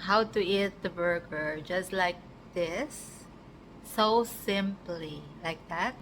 how to eat the burger just like this, so simply, like that.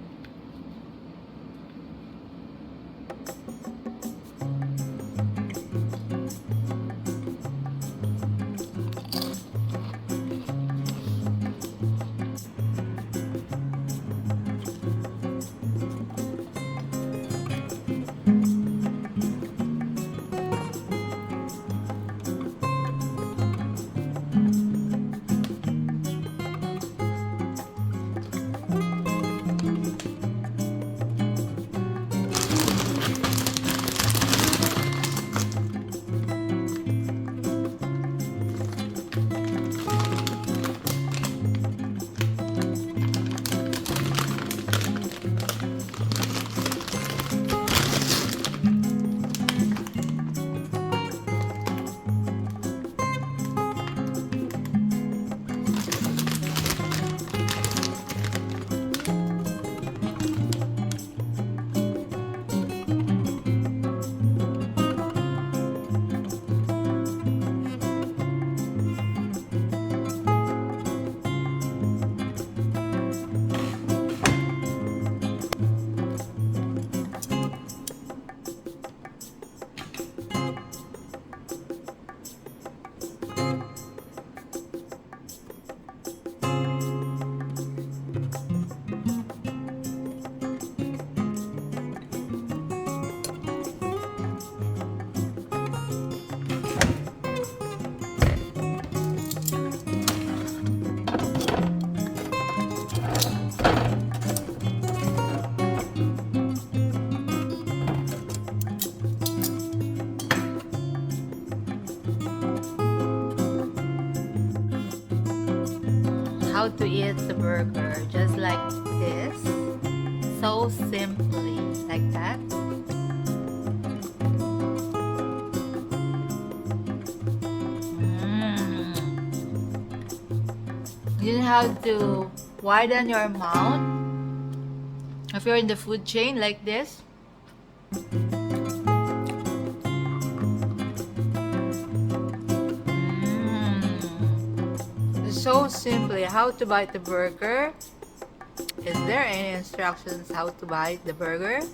How to eat the burger just like this, so simply, like that. You don't have to widen your mouth if you're in the food chain like this. So simply, how to bite the burger. Is there any instructions how to bite the burger?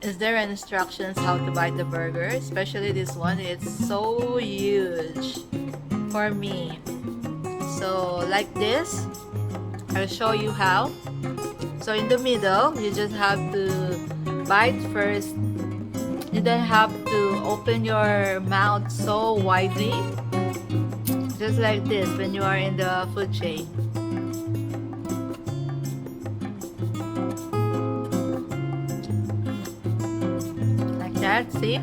Is there any instructions how to bite the burger? Especially this one, it's so huge for me. So like this, I'll show you how. So in the middle, you just have to bite first. You don't have to open your mouth so widely. Just like this when you are in the food chain. Like that, see?